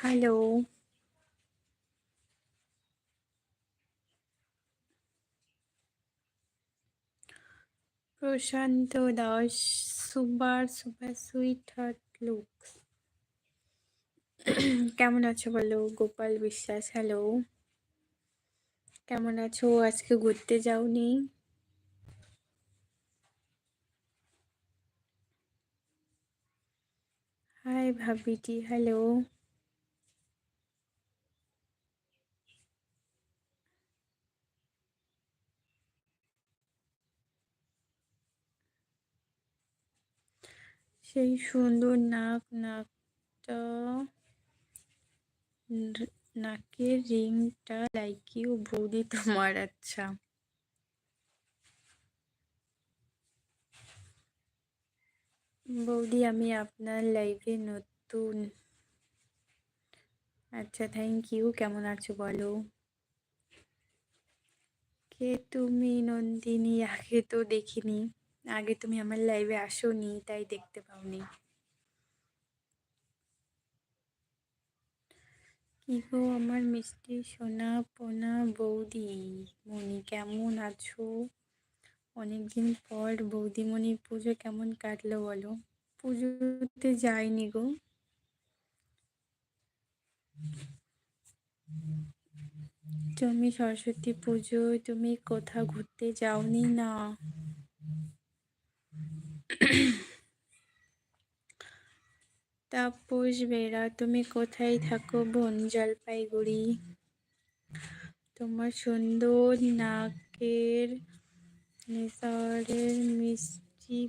Hello, Prashant Das, super sweet heart look. কেমন আছো বলো? গোপাল বিশ্বাস, হ্যালো। কেমন আছো? আজকে ঘুরতে যাওনি? হাই ভাবিটি, হ্যালো। সেই সুন্দর নাকটা, নাকের রিংটা লাইক ইউ বৌদি তোমার। আচ্ছা বৌদি, আমি আপনার লাইভে নতুন। আচ্ছা, থ্যাংক ইউ। কেমন আছো বলো? কে তুমি? নন্দিনী, আগে তো দেখিনি। আগে তুমি আমার লাইভে আসোনি, তাই দেখতে পাওনি। কি গো আমার মিষ্টি সোনা পোনা বৌদি মনি, কেমন আছো? অনেকদিন পর বৌদিমণি, পুজো কেমন কাটলো বলো? পুজোতে যাইনি গো। তুমি সরস্বতী পুজোয় তুমি কোথাও ঘুরতে যাওনি? না। তাপস বেরা, তুমি কোথায় থাকো বোন? জলপাইগুড়ি। তোমার সুন্দর নাকের নেশারের মিষ্টি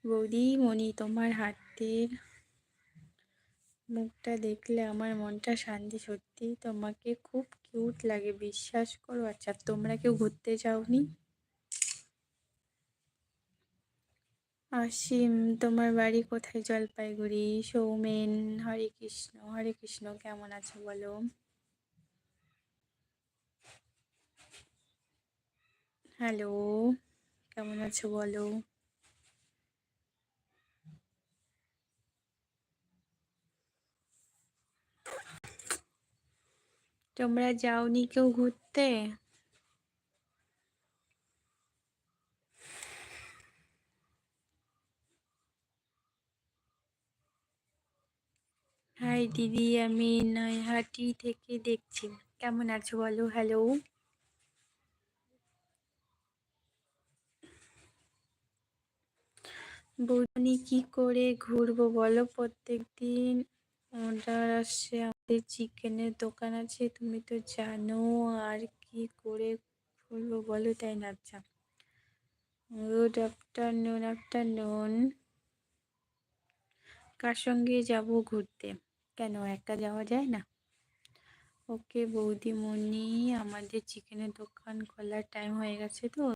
বৌদি মনি, তোমার হাতের মুখটা দেখলে আমার মনটা শান্তি। সত্যি তোমাকে খুব কিউট লাগে, বিশ্বাস করো। আচ্ছা, তোমরা কেউ ঘুরতে যাওনি? অসীম, তোমার বাড়ি কোথায়? জলপাইগুড়ি। সৌমেন, হরে কৃষ্ণ হরে কৃষ্ণ, কেমন আছো বলো? হ্যালো, কেমন আছো বলো? তোমরা যাওনি কেউ ঘুরতে? হাই দিদি, আমি নৈহাটি থেকে দেখছি। কেমন আছো বলো? হ্যালো। বৌদি, কি করে ঘুরবো বলো? প্রত্যেক দিন অর্ডার আসছে, আমাদের চিকেনের দোকান আছে, তুমি তো জানো। আর কি করে ঘুরবো বলো, তাই না? আচ্ছা, গুড আফটারনুন। আফটারনুন। কার সঙ্গে যাব ঘুরতে? কেন, একা যাওয়া যায় না? ওকে বৌদিমণি, আমাদের চিকেনের দোকান খোলার টাইম হয়ে গেছে তো,